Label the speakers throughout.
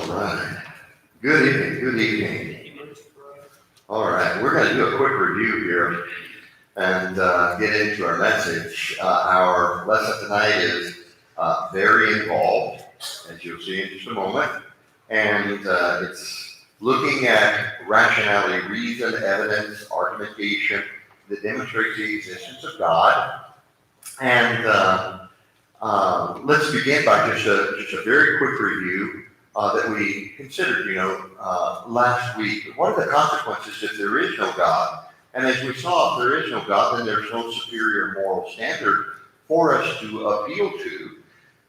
Speaker 1: right. Good evening. Good evening. All right. We're going to do a quick review here and get into our message. Our lesson tonight is very involved, as you'll see in just a moment. And it's looking at rationality, reason, evidence, argumentation that demonstrates the existence of God. And let's begin by just a very quick review that we considered, last week. What are the consequences if there is no God? And as we saw, if there is no God, then there's no superior moral standard for us to appeal to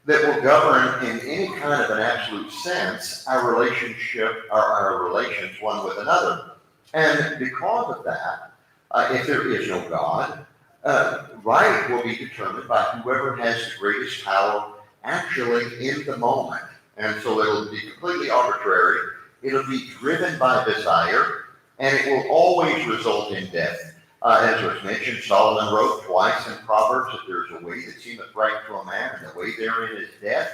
Speaker 1: that will govern in any kind of an absolute sense our relationship, our relations one with another. And because of that, if there is no God, right will be determined by whoever has the greatest power actually in the moment. And so it'll be completely arbitrary. It'll be driven by desire, and it will always result in death. As was mentioned, Solomon wrote twice in Proverbs that there's a way that seemeth right to a man, and the way therein is death.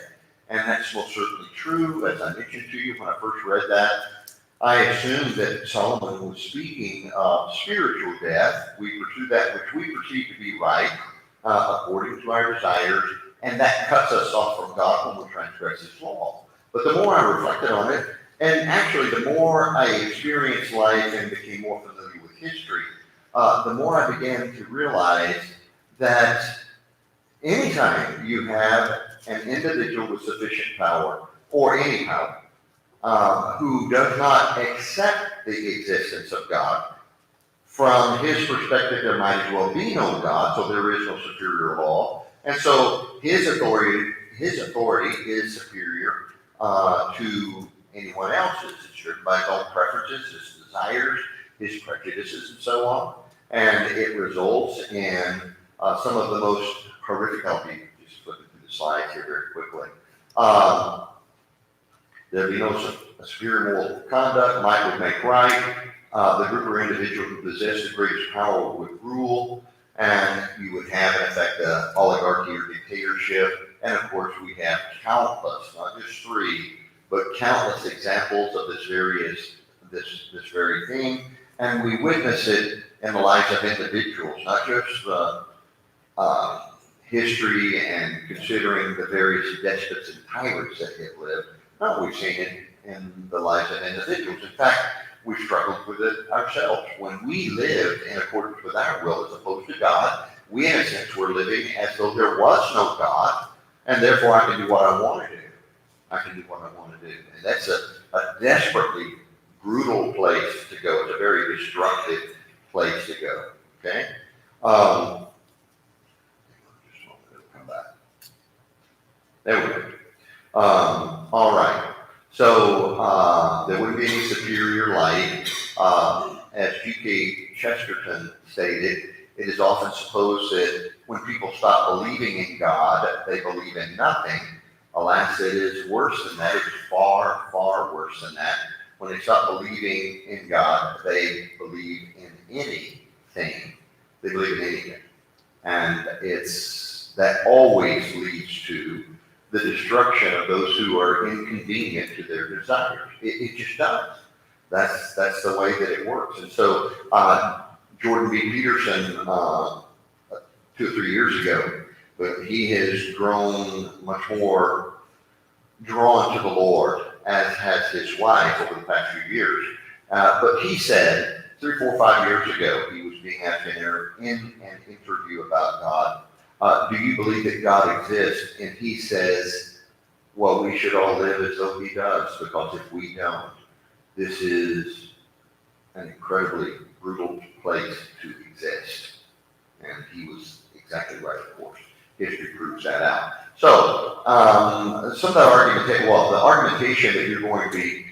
Speaker 1: And that's most certainly true. As I mentioned to you when I first read that, I assumed that Solomon was speaking of spiritual death. We pursue that which we perceive to be right, according to our desires, and that cuts us off from God when we transgress His law. But the more I reflected on it, and actually the more I experienced life and became more familiar with history, the more I began to realize that anytime you have an individual with sufficient power, or any power, who does not accept the existence of God, from his perspective, there might as well be no God, so there is no superior law. And so his authority is superior to anyone else's. It's driven by his own preferences, his desires, his prejudices, and so on. And it results in some of the most horrific. I'll be just flipping through the slides here very quickly. There'd be no superior moral conduct, might would make right. The group or individual who possessed the greatest power would rule, and you would have, in effect, an oligarchy or dictatorship. And of course, we have countless, not just three, but countless examples of this very thing. And we witness it in the lives of individuals, not just history and considering the various despots and tyrants that have lived. No, we've seen it in the lives of individuals. In fact, we struggled with it ourselves. When we lived in accordance with our will as opposed to God, we in a sense were living as though there was no God, and therefore I can do what I want to do. I can do what I want to do. And that's a desperately brutal place to go. It's a very destructive place to go. Okay? Come back. There we go. All right. So there wouldn't be any superior light. As G.K. Chesterton stated, it is often supposed that when people stop believing in God, they believe in nothing. Alas, it is worse than that. It is far, far worse than that. When they stop believing in God, they believe in anything. They believe in anything. And that always leads to the destruction of those who are inconvenient to their desires. It just does. That's the way that it works. And so Jordan B. Peterson, 2 or 3 years ago, but he has grown much more drawn to the Lord, as has his wife over the past few years. But he said 3, 4, 5 years ago, he was being asked in an interview about God, do you believe that God exists? And he says, well, we should all live as though he does, because if we don't, this is an incredibly brutal place to exist. And he was exactly right, of course. History proves that out. So, some of the argumentation that you're going to be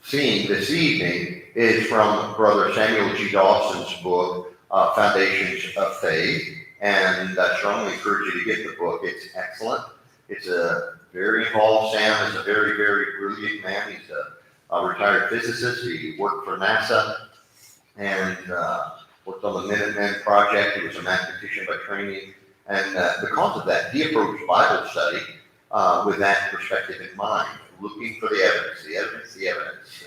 Speaker 1: seeing this evening is from Brother Samuel G. Dawson's book, Foundations of Faith, and I strongly encourage you to get the book. It's excellent. It's a very involved. Sam is a very, very brilliant man. He's a retired physicist. He worked for NASA and worked on the Minuteman project. He was a mathematician by training, and because of that, he approached Bible study with that perspective in mind, looking for the evidence,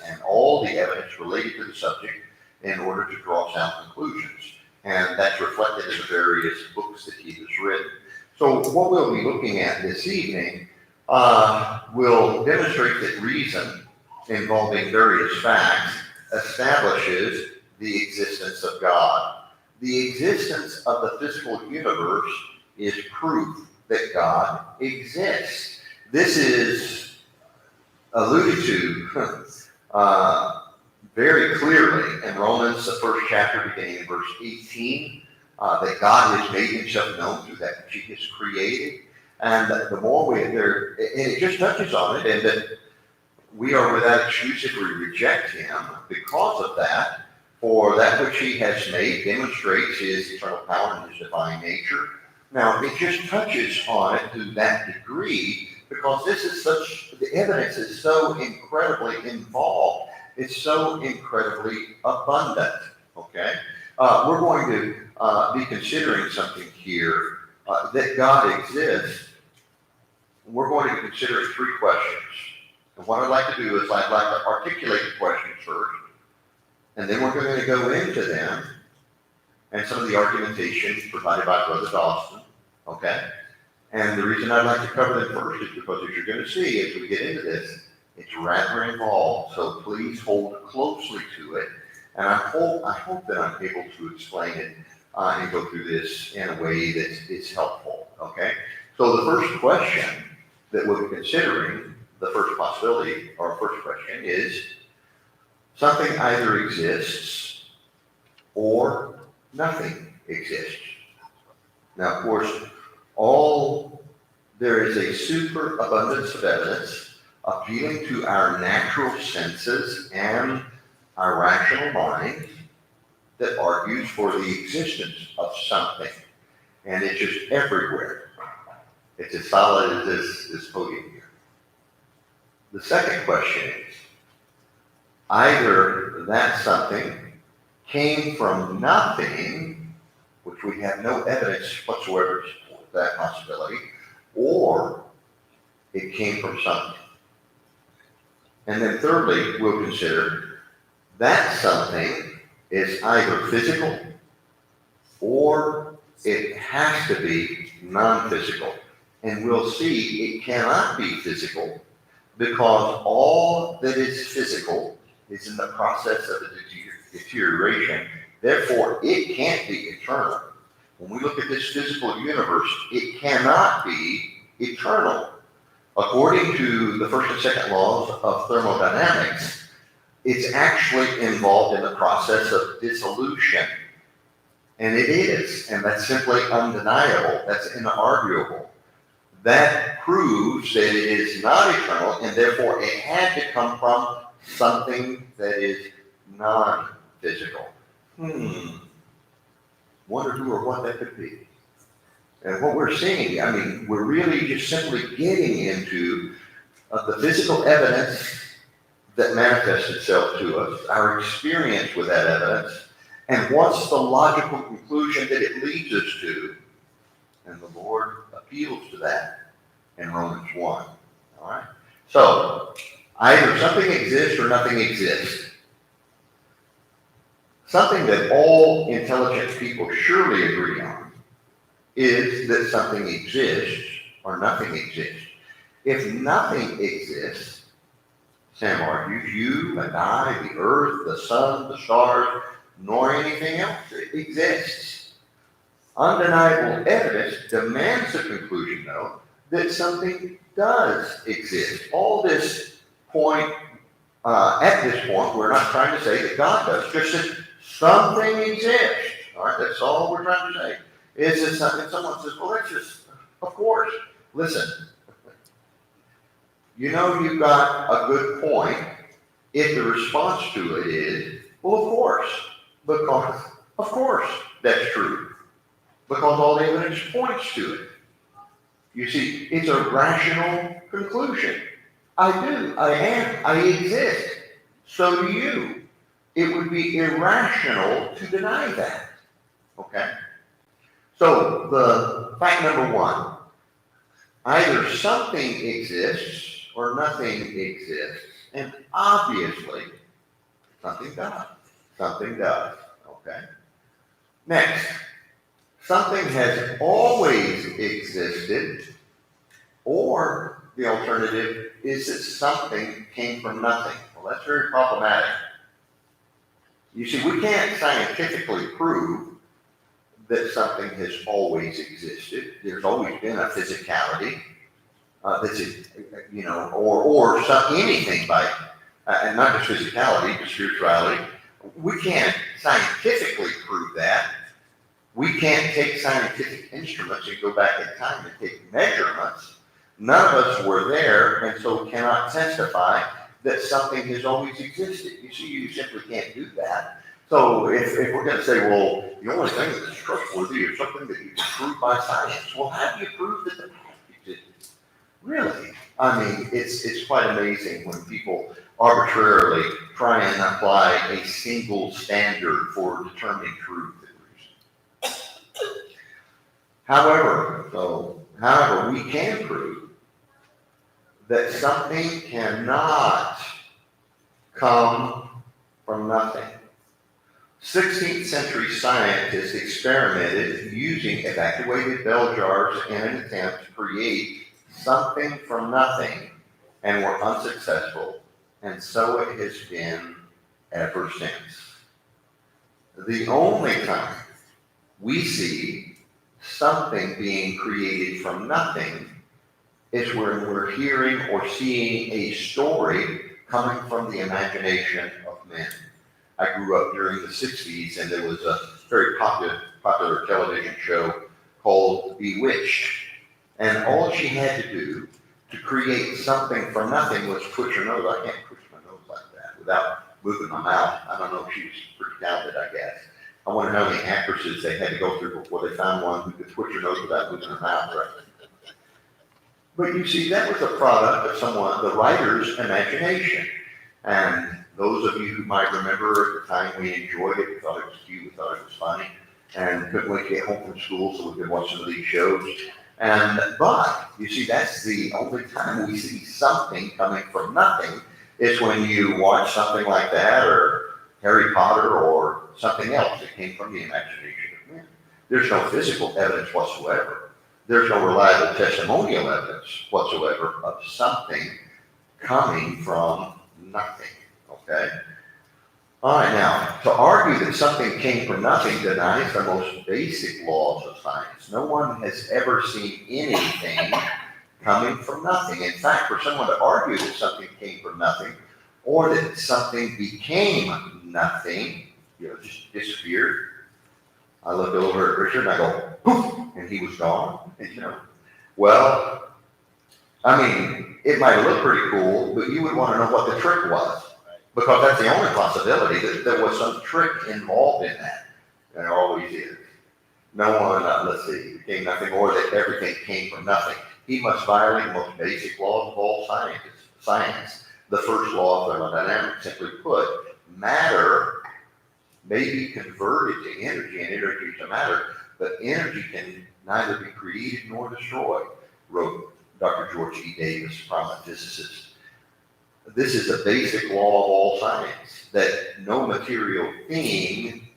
Speaker 1: and all the evidence related to the subject in order to draw sound conclusions. And that's reflected in the various books that he has written. So what we'll be looking at this evening will demonstrate that reason involving various facts establishes the existence of God. The existence of the physical universe is proof that God exists. This is alluded to very clearly in Romans, the first chapter, beginning in verse 18, that God has made himself known through that which he has created. And the more we there, and it just touches on it, and that we are without excuse if we reject him because of that. For that which he has made demonstrates his eternal power and his divine nature. Now, it just touches on it to that degree because this is the evidence is so incredibly involved. It's so incredibly abundant, okay? We're going to be considering something here that God exists. We're going to be considering three questions. And what I'd like to do is I'd like to articulate the questions first, and then we're going to go into them and some of the argumentation provided by Brother Dawson, okay? And the reason I'd like to cover them first is because, as you're going to see as we get into this, it's rather involved, so please hold closely to it. And I hope that I'm able to explain it and go through this in a way that is helpful, okay? So the first question that we'll be considering, the first possibility, or first question is, something either exists or nothing exists. Now, of course, there is a superabundance of evidence appealing to our natural senses and our rational minds that argues for the existence of something. And it's just everywhere. It's as solid as this podium here. The second question is, either that something came from nothing, which we have no evidence whatsoever to support that possibility, or it came from something. And then thirdly, we'll consider that something is either physical or it has to be non-physical. And we'll see it cannot be physical because all that is physical is in the process of deterioration. Therefore, it can't be eternal. When we look at this physical universe, it cannot be eternal. According to the first and second laws of thermodynamics, it's actually involved in the process of dissolution. And it is, and that's simply undeniable. That's inarguable. That proves that it is not eternal, and therefore it had to come from something that is non-physical. Wonder who or what that could be. And what we're seeing, we're really just simply getting into the physical evidence that manifests itself to us, our experience with that evidence, and what's the logical conclusion that it leads us to. And the Lord appeals to that in Romans 1. All right? So, either something exists or nothing exists. Something that all intelligent people surely agree on is that something exists or nothing exists. If nothing exists, Sam argues, you and I, the earth, the sun, the stars, nor anything else exists. Undeniable evidence demands the conclusion, though, that something does exist. At this point, we're not trying to say that God does, just that something exists. All right, that's all we're trying to say. Is it something? Someone says, well, that's just, of course. Listen, you've got a good point if the response to it is, well, of course, because, of course, that's true, because all the evidence points to it. You see, it's a rational conclusion. I exist, so do you. It would be irrational to deny that, okay? So, the fact number one, either something exists or nothing exists. And obviously, something does. Something does. Okay. Next, something has always existed, or the alternative is that something came from nothing. Well, that's very problematic. You see, we can't scientifically prove that something has always existed. There's always been a physicality that's, or anything by, and not just physicality, but spirituality. We can't scientifically prove that. We can't take scientific instruments and go back in time and take measurements. None of us were there, and so cannot testify that something has always existed. You see, you simply can't do that. So if we're going to say, well, the only thing that is trustworthy is something that you can prove by science, well, how do you prove that the past existed? Really? I mean, it's quite amazing when people arbitrarily try and apply a single standard for determining truth and reason. However, we can prove that something cannot come from nothing. 16th century scientists experimented using evacuated bell jars in an attempt to create something from nothing and were unsuccessful, and so it has been ever since. The only time we see something being created from nothing is when we're hearing or seeing a story coming from the imagination of men. I grew up during the 60s, and there was a very popular television show called Bewitched. And all she had to do to create something from nothing was push her nose. I can't push my nose like that without moving my mouth. I don't know, she was pretty talented, I guess. I wonder how many actresses they had to go through before they found one who could twitch her nose without moving her mouth, right? But you see, that was a product of the writer's imagination. And those of you who might remember at the time we enjoyed it, we thought it was cute, we thought it was funny, and couldn't wait to get home from school so we could watch some of these shows. But you see, that's the only time we see something coming from nothing is when you watch something like that, or Harry Potter, or something else that came from the imagination of men. There's no physical evidence whatsoever. There's no reliable testimonial evidence whatsoever of something coming from nothing. Okay? All right, now, to argue that something came from nothing denies the most basic laws of science. No one has ever seen anything coming from nothing. In fact, for someone to argue that something came from nothing, or that something became nothing, just disappeared. I looked over at Richard and I go, poof, and he was gone. And well, I mean, it might look pretty cool, but you would want to know what the trick was. Because that's the only possibility that there was some trick involved in that. There always is. No one, became nothing, or that everything came from nothing. He must violate the most basic laws of all science. The first law of thermodynamics, simply put, matter may be converted to energy and energy to matter, but energy can neither be created nor destroyed, wrote Dr. George E. Davis, prominent physicist. This is a basic law of all science, that no material thing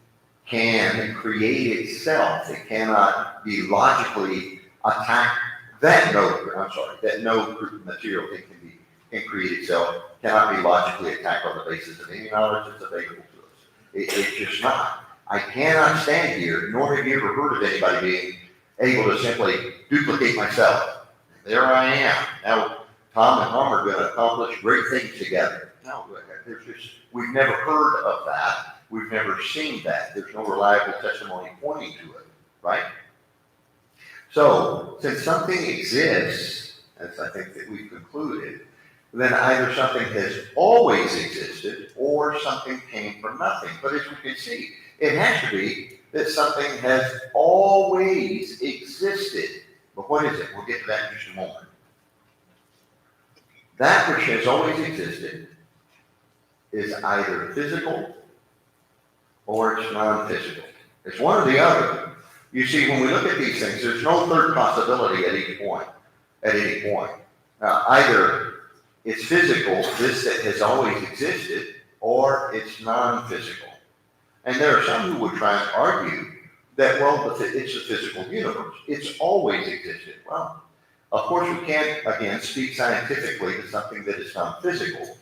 Speaker 1: can create itself. It cannot be logically attacked. That no material thing can create itself, cannot be logically attacked on the basis of any knowledge that's available to us. It's just not. I cannot stand here, nor have you ever heard of anybody being able to simply duplicate myself. There I am. Now, Tom and Tom are going to accomplish great things together. No, we've never heard of that. We've never seen that. There's no reliable testimony pointing to it, right? So, since something exists, as I think that we've concluded, then either something has always existed or something came from nothing. But as we can see, it has to be that something has always existed. But what is it? We'll get to that in just a moment. That which has always existed is either physical or it's non-physical. It's one or the other. You see, when we look at these things, there's no third possibility at any point. Either it's physical, this that has always existed, or it's non-physical. And there are some who would try and argue that, well, it's a physical universe. It's always existed. Well, of course, we can't, again, speak scientifically to something that is non-physical.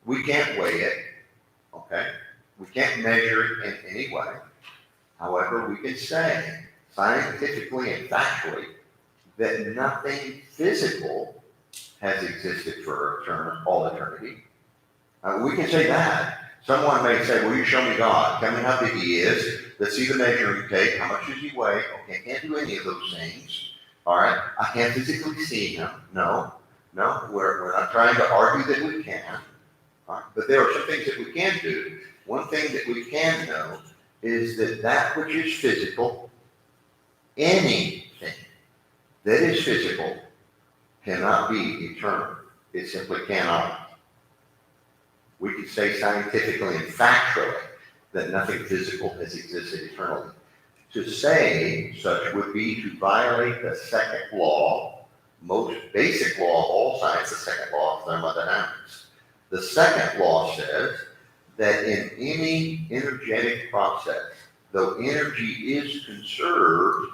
Speaker 1: We can't weigh it, okay? We can't measure it in any way. However, we can say scientifically and factually that nothing physical has existed for all eternity. We can say that. Someone may say, well, you show me God. Tell me how big he is. Let's see the measuring tape. How much does he weigh? Okay, I can't do any of those things. All right? I can't physically see him. No, we're not trying to argue that we can. All right? But there are some things that we can do. One thing that we can know is that which is physical, anything that is physical, cannot be eternal. It simply cannot. We can say scientifically and factually that nothing physical has existed eternally. To say such would be to violate the second law, most basic law of all science, the second law of thermodynamics. The second law says that in any energetic process, though energy is conserved,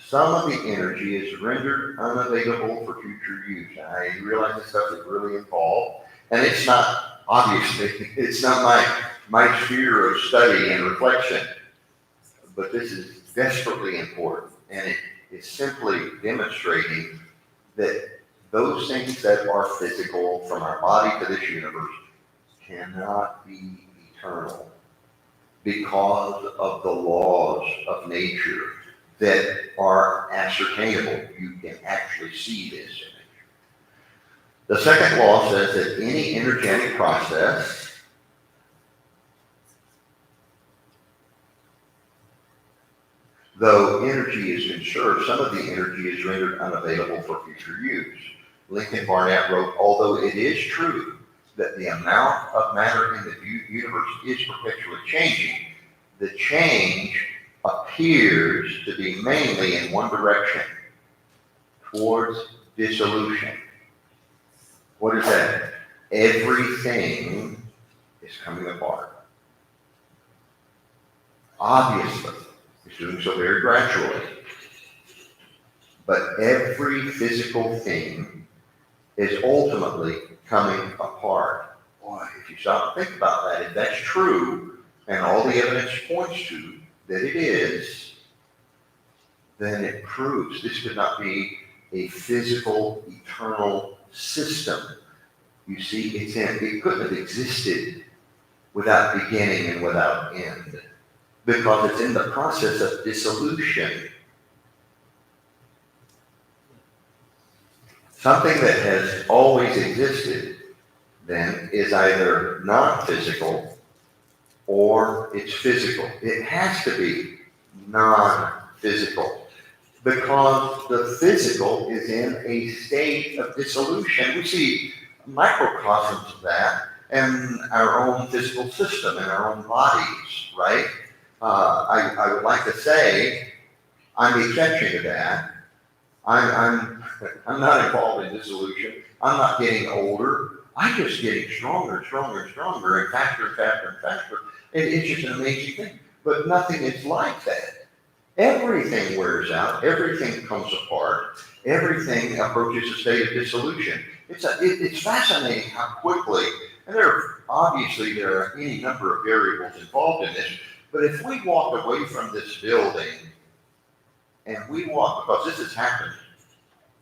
Speaker 1: some of the energy is rendered unavailable for future use. I realize this stuff is really involved, and it's not. Obviously, it's not my sphere of study and reflection, but this is desperately important, and it is simply demonstrating that those things that are physical from our body to this universe cannot be eternal because of the laws of nature that are ascertainable. You can actually see this. The second law says that any energetic process though energy is conserved, some of the energy is rendered unavailable for future use. Lincoln Barnett wrote, although it is true that the amount of matter in the universe is perpetually changing, the change appears to be mainly in one direction, towards dissolution. What is that? Everything is coming apart. Obviously, it's doing so very gradually. But every physical thing is ultimately coming apart. Boy, if you stop and think about that, if that's true, and all the evidence points to that it is, then it proves this could not be a physical, eternal system. You see, it couldn't have existed without beginning and without end, because it's in the process of dissolution. Something that has always existed, then, is either non-physical or it's physical. It has to be non-physical, because the physical is in a state of dissolution. We see microcosms of that in our own physical system, in our own bodies, right? I would like to say I'm the exception to that. I'm not involved in dissolution. I'm not getting older. I'm just getting stronger and stronger and stronger and faster and faster and faster. It's just an amazing thing. But nothing is like that. Everything wears out. Everything comes apart. Everything approaches a state of dissolution. It's fascinating how quickly, and there are any number of variables involved in this, but if we walk away from this building and we walk, because this has happened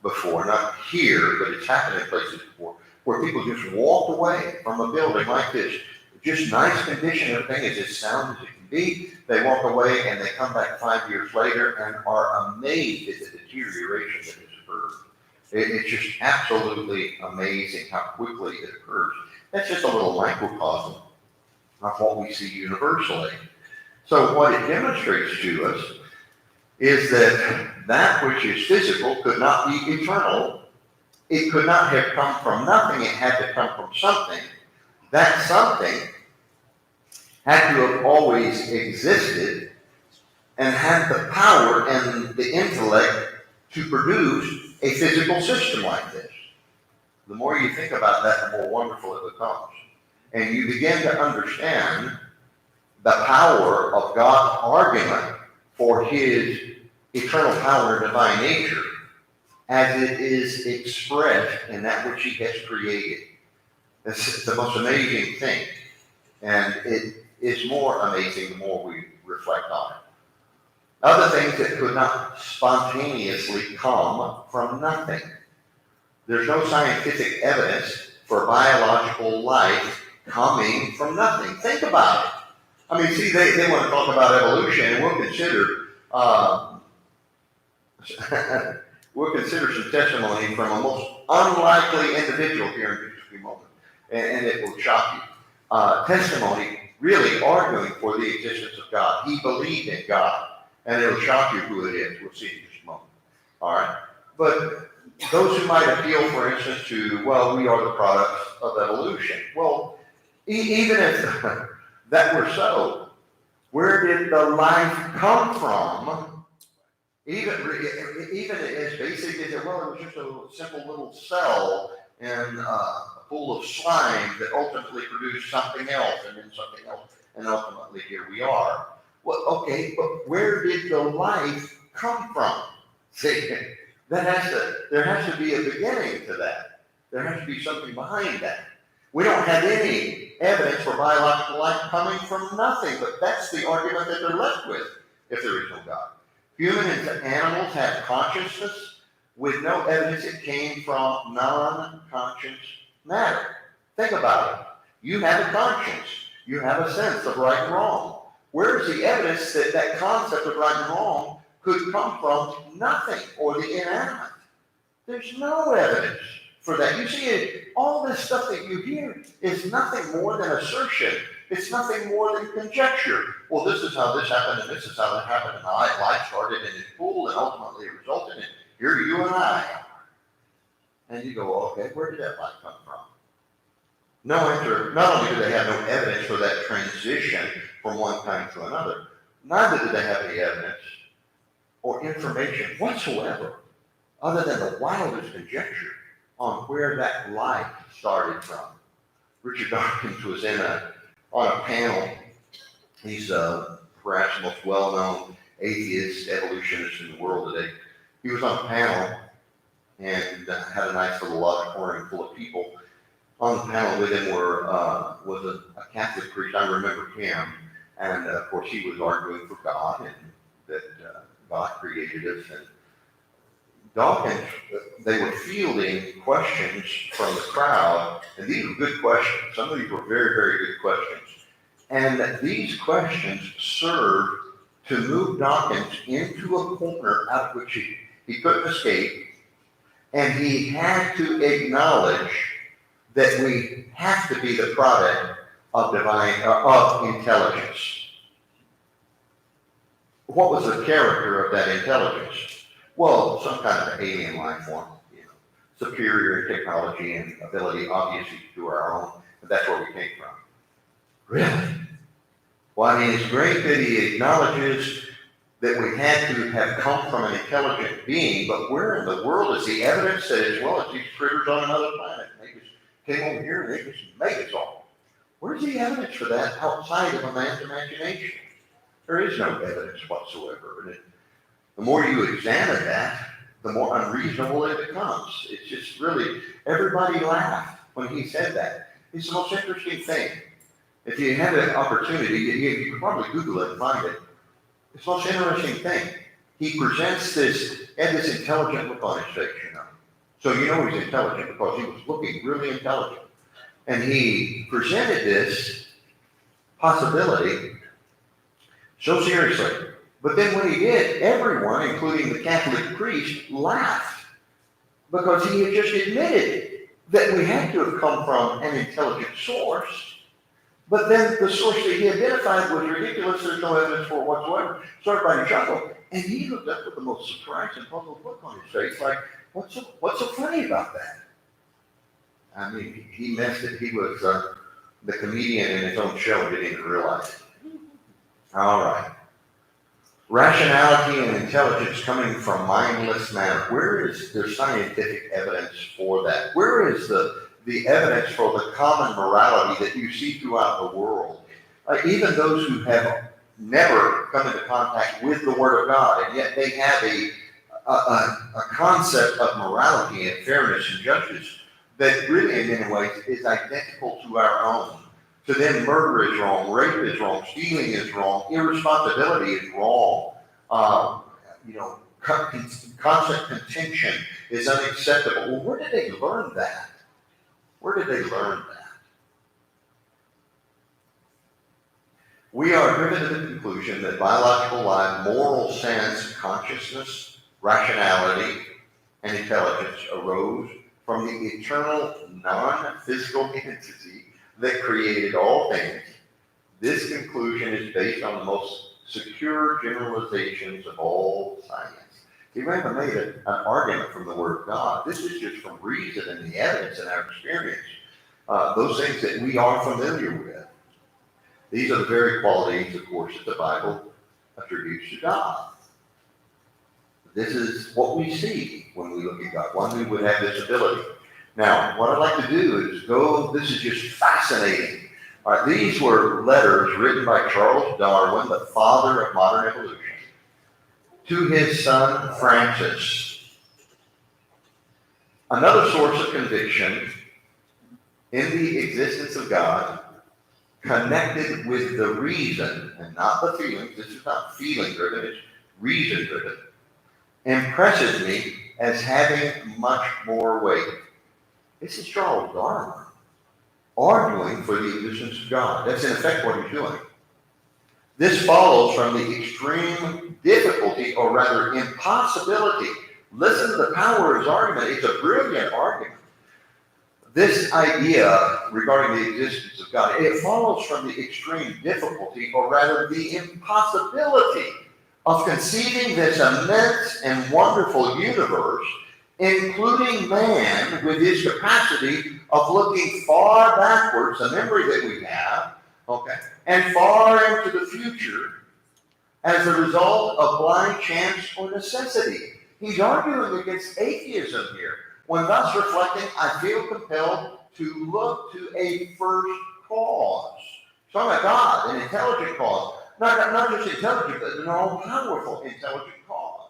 Speaker 1: before, not here, but it's happened in places before, where people just walked away from a building like this, just nice condition, everything is as sound as it can be. They walk away and they come back 5 years later and are amazed at the deterioration that has occurred. It's just absolutely amazing how quickly it occurs. That's just a little microcosm of what we see universally. So what it demonstrates to us is that which is physical could not be eternal. It could not have come from nothing. It had to come from something. That something had to have always existed and had the power and the intellect to produce a physical system like this. the more you think about that, the more wonderful it becomes. And you begin to understand the power of God's argument for his eternal power and divine nature as it is expressed in that which he has created. It's the most amazing thing. And it is more amazing the more we reflect on it. Other things that could not spontaneously come from nothing. There's no scientific evidence for biological life coming from nothing. Think about it. I mean, see, they want to talk about evolution, and we'll consider some testimony from a most unlikely individual here in just a few moments, and it will shock you. Testimony really arguing for the existence of God. He believed in God, and it'll shock you who it is. We'll see in just a moment. All right, but those who might appeal, for instance, to, well, we are the products of evolution. Well, even if that were so, where did the life come from? Even as basic as it was just a simple little cell in a pool of slime that ultimately produced something else, and then something else, and ultimately here we are. Well, okay, but where did the life come from? See, there has to be a beginning to that. There has to be something behind that. We don't have any evidence for biological life coming from nothing, but that's the argument that they're left with if there is no God. Humans and animals have consciousness with no evidence it came from non-conscious matter. Think about it. You have a conscience. You have a sense of right and wrong. Where's the evidence that that concept of right and wrong could come from nothing or the inanimate? There's no evidence for that. You see, all this stuff that you hear is nothing more than assertion. It's nothing more than conjecture. Well, this is how this happened, and this is how that happened, and life started in this pool, and ultimately it resulted in here you and I are. And you go, okay, where did that life come from? No answer. Not only do they have no evidence for that transition from one kind to another, neither do they have any evidence or information whatsoever other than the wildest conjecture on where that life started from. Richard Dawkins was on a panel. He's perhaps the most well-known atheist evolutionist in the world today. He was on a panel and had a nice little auditorium full of people. On the panel with him was a Catholic priest. I remember him, and of course he was arguing for God and that God created us. And Dawkins, they were fielding questions from the crowd, and these were good questions. Some of these were very, very good questions. And these questions served to move Dawkins into a corner out of which he couldn't escape, and he had to acknowledge that we have to be the product of of intelligence. What was the character of that intelligence? Well, some kind of alien life form, superior in technology and ability, obviously, to our own, but that's where we came from. Really? Well, I mean, it's great that he acknowledges that we had to have come from an intelligent being, but where in the world is the evidence that as well as these critters on another planet, they just came over here and they just made us all? Where's the evidence for that outside of a man's imagination? There is no evidence whatsoever. And the more you examine that, the more unreasonable it becomes. It's just really, everybody laughed when he said that. It's the most interesting thing. If you have an opportunity, you can probably Google it and find it. It's the most interesting thing. He presents this intelligent look on his face, So you know he's intelligent because he was looking really intelligent. And he presented this possibility so seriously. But then when he did, everyone, including the Catholic priest, laughed because he had just admitted that we had to have come from an intelligent source. But then the source that he identified was ridiculous. There's no evidence for it whatsoever. So everybody chuckled. And he looked up with the most surprised and puzzled look on his face, like, what's so funny about that? I mean, he missed it. He was the comedian in his own show, didn't even realize it. All right. Rationality and intelligence coming from mindless matter. Where is there scientific evidence for that? Where is the evidence for the common morality that you see throughout the world? Even those who have never come into contact with the Word of God, and yet they have a concept of morality and fairness and justice that really, in many ways, is identical to our own. To them, murder is wrong, rape is wrong, stealing is wrong, irresponsibility is wrong. Constant contention is unacceptable. Well, where did they learn that? Where did they learn that? We are driven to the conclusion that biological life, moral sense, consciousness, rationality, and intelligence arose from the eternal, non-physical entity that created all things. This conclusion is based on the most secure generalizations of all science. He rather made an argument from the Word of God. This is just from reason and the evidence in our experience. Those things that we are familiar with. These are the very qualities, of course, that the Bible attributes to God. This is what we see when we look at God, one who would have this ability. Now, what I'd like to do is this is just fascinating. All right, these were letters written by Charles Darwin, the father of modern evolution, to his son Francis. Another source of conviction in the existence of God, connected with the reason and not the feelings. This is not feeling driven, it's reason driven. Impresses me as having much more weight. This is Charles Darwin arguing for the existence of God. That's in effect what he's doing. This follows from the extreme difficulty, or rather impossibility. Listen to the power of his argument. It's a brilliant argument. This idea regarding the existence of God, it follows from the extreme difficulty, or rather the impossibility of conceiving this immense and wonderful universe, including man with his capacity of looking far backwards, the memory that we have, and far into the future as a result of blind chance or necessity. He's arguing against atheism here, when thus reflecting, I feel compelled to look to a first cause. So I'm a God, an intelligent cause. Not just intelligent, but an all-powerful intelligent cause.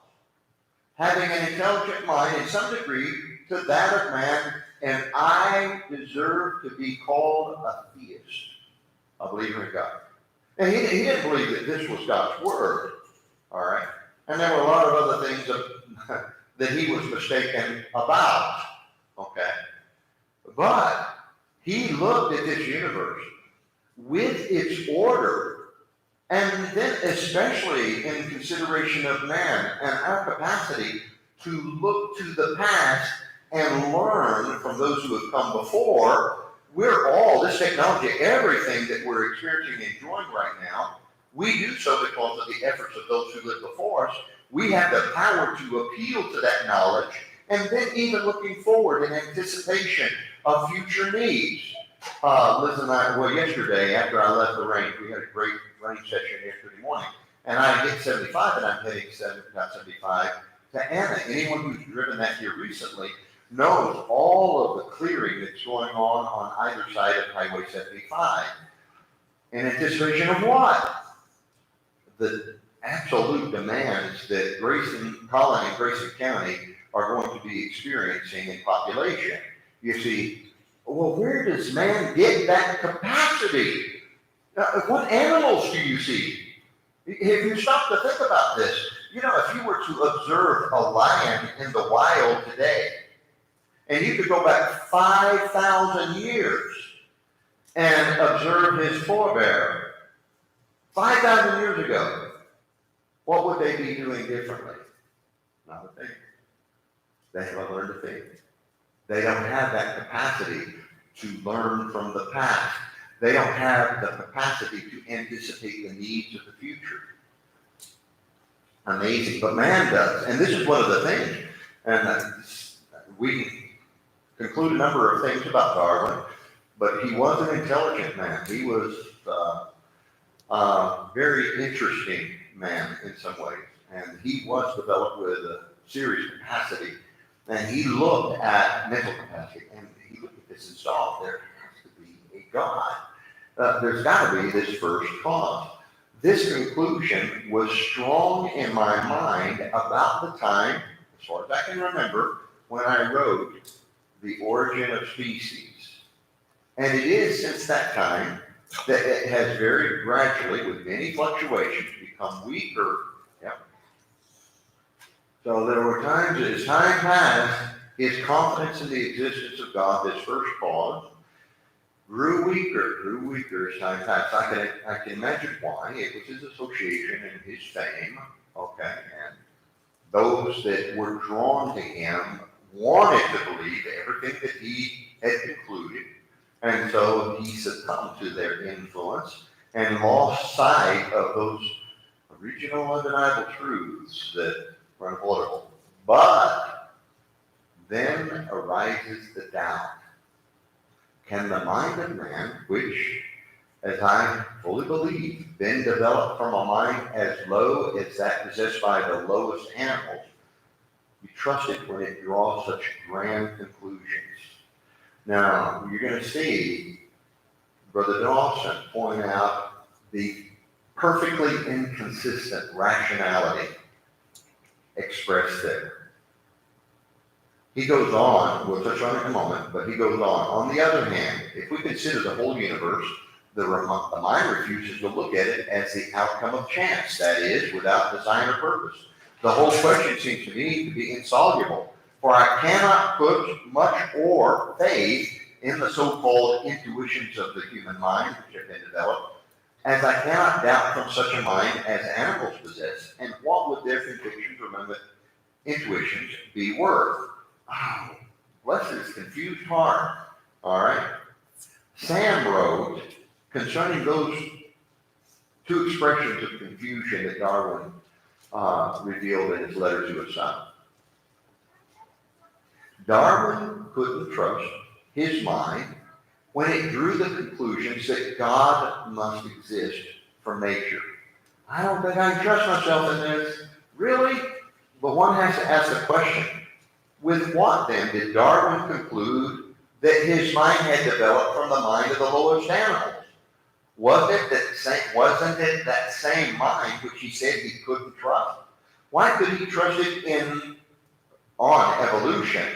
Speaker 1: Having an intelligent mind in some degree to that of man, and I deserve to be called a theist, a believer in God. And he didn't believe that this was God's word, all right? And there were a lot of other things that he was mistaken about, okay? But he looked at this universe with its order, and then especially in consideration of man and our capacity to look to the past and learn from those who have come before. This technology, everything that we're experiencing and enjoying right now, we do so because of the efforts of those who lived before us. We have the power to appeal to that knowledge, and then even looking forward in anticipation of future needs. Liz and I, yesterday after I left the range, we had a great running session yesterday morning, and I hit 75, and I'm heading 75 to Anna. Anyone who's driven that here recently knows all of the clearing that's going on either side of Highway 75. In anticipation of what? The absolute demands that Grayson Colony and Grayson County are going to be experiencing in population. You see, well, where does man get that capacity? What animals do you see? If you stop to think about this, if you were to observe a lion in the wild today, and you could go back 5,000 years and observe his forebear, 5,000 years ago, what would they be doing differently? Not a thing. They haven't learned a thing. They don't have that capacity to learn from the past. They don't have the capacity to anticipate the needs of the future. Amazing, but man does. And this is one of the things. And we can conclude a number of things about Darwin, but he was an intelligent man. He was very interesting man in some ways, and he was developed with a serious capacity, and he looked at mental capacity, and he looked at this and saw there has to be a God. There's got to be this first cause. This conclusion was strong in my mind about the time, as far as I can remember, when I wrote The Origin of Species. And it is since that time that it has very gradually, with many fluctuations, become weaker. Yep. So there were times, as time passed, his confidence in the existence of God, this first cause, grew weaker as time passed. I can imagine why. It was his association and his fame, okay, and those that were drawn to him wanted to believe everything that he had concluded, and so he succumbed to their influence and lost sight of those original undeniable truths that were unavoidable. But then arises the doubt. Can the mind of man, which, as I fully believe, been developed from a mind as low as that possessed by the lowest animals, be trusted when it draws such grand conclusions? Now, you're going to see Brother Dawson point out the perfectly inconsistent rationality expressed there. He goes on, we'll touch on it in a moment, but he goes on the other hand, if we consider the whole universe, the mind refuses to look at it as the outcome of chance, that is, without design or purpose. The whole question seems to me to be insoluble, for I cannot put much or faith in the so-called intuitions of the human mind, which have been developed, as I cannot doubt from such a mind as animals possess. And what would their convictions or intuitions be worth? Oh, bless his confused heart. All right. Sam wrote concerning those two expressions of confusion that Darwin revealed in his letter to his son. Darwin couldn't trust his mind when it drew the conclusions that God must exist from nature. I don't think I can trust myself in this. Really? But one has to ask the question, with what then did Darwin conclude that his mind had developed from the mind of the lowest animals? Wasn't it that same mind which he said he couldn't trust? Why could he trust it on evolution,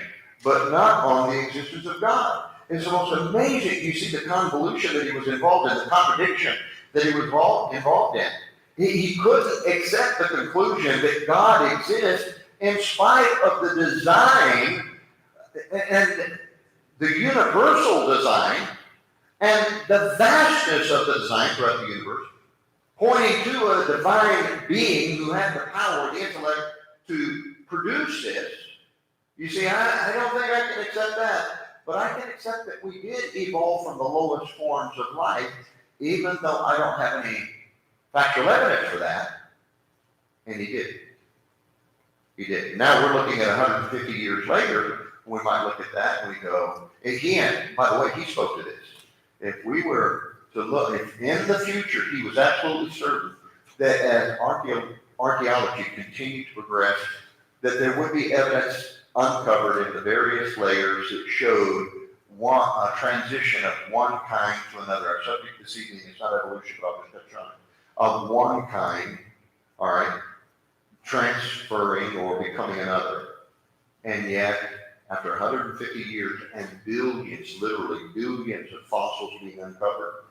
Speaker 1: but not on the existence of God? It's the most amazing. You see the convolution that he was involved in, the contradiction that he was involved in. He couldn't accept the conclusion that God exists in spite of the design and the universal design and the vastness of the design throughout the universe, pointing to a divine being who had the power, the intellect to produce this. You see, I don't think I can accept that, but I can accept that we did evolve from the lowest forms of life, even though I don't have any factual evidence for that. And he did. He did. Now we're looking at 150 years later, we might look at that and we go, again, by the way, he spoke to this. If we were to look, if in the future, he was absolutely certain that as archaeology continued to progress, that there would be evidence uncovered in the various layers that showed a transition of one kind to another. Our subject this evening is not evolution, but I'll just touch on it. Of one kind, all right, transferring or becoming another. And yet, after 150 years and billions, literally billions of fossils being uncovered,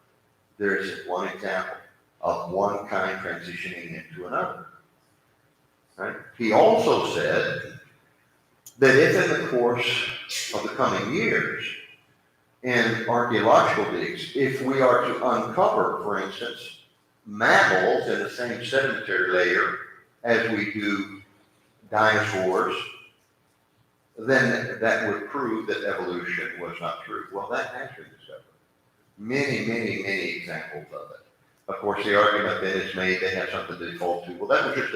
Speaker 1: there is one example of one kind transitioning into another. Right? He also said that if in the course of the coming years, in archaeological digs, if we are to uncover, for instance, mammals in the same sedimentary layer as we do dinosaurs, then that would prove that evolution was not true. Well, that has been discovered. Many, many, many examples of it. Of course, the argument then is made they have something to default to. Well, that was just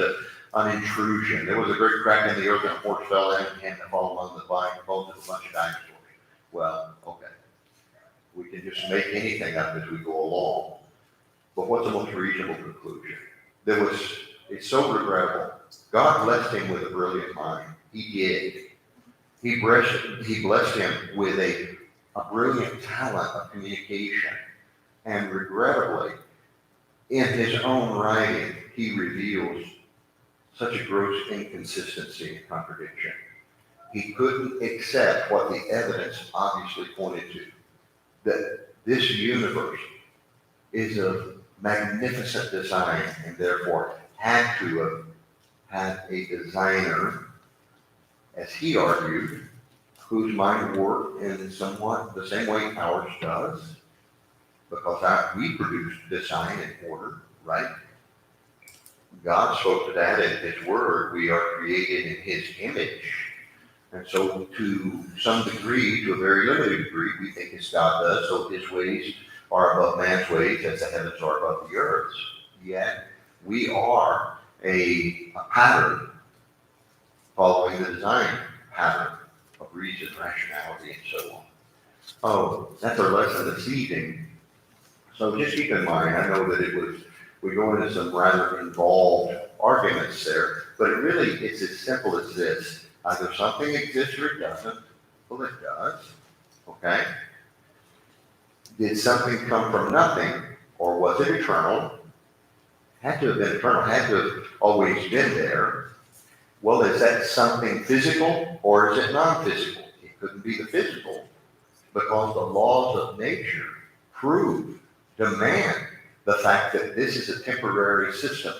Speaker 1: an intrusion. There was a great crack in the earth and a horse fell in and fall among the bones of a bunch of dinosaurs. Well, okay. We can just make anything up as we go along. But what's the most reasonable conclusion? There was it's so regrettable. God blessed him with a brilliant mind. He did. He blessed him with a brilliant talent of communication. And regrettably, in his own writing, he reveals such a gross inconsistency and contradiction. He couldn't accept what the evidence obviously pointed to, that this universe is of magnificent design and therefore had to have had a designer, as he argued, whose mind worked in somewhat the same way ours does, because we produce design and order, right? God spoke to that in his word. We are created in his image. And so to some degree, to a very limited degree, we think as God does, so his ways are above man's ways as the heavens are above the earth. Yet we are a pattern following the design pattern of reason, rationality, and so on. Oh, that's our lesson this evening. So just keep in mind, I know that we go into some rather involved arguments there, but it's as simple as this. Either something exists or it doesn't. Well, it does. Okay? Did something come from nothing, or was it eternal? Had to have been eternal, had to have always been there. Well, is that something physical, or is it non-physical? It couldn't be the physical, because the laws of nature demand the fact that this is a temporary system,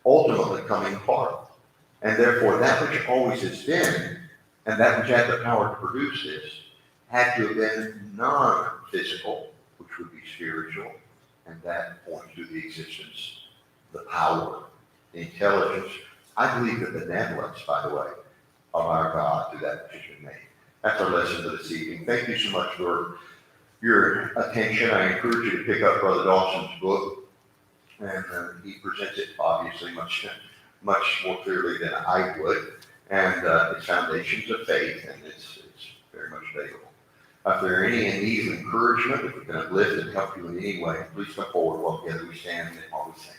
Speaker 1: ultimately coming apart. And therefore, that which always has been, and that which had the power to produce this, had to have been non-physical, which would be spiritual, and that points to the existence, the power, the intelligence, I believe the benevolence, by the way, of our God through that which has been made. That's our lesson for this evening. Thank you so much for your attention. I encourage you to pick up Brother Dawson's book, and he presents it obviously much more clearly than I would, and it's Foundations of Faith, and it's very much available. If there are any needs of encouragement, if we can uplift and help you in any way, please come forward while together we stand and while we sing.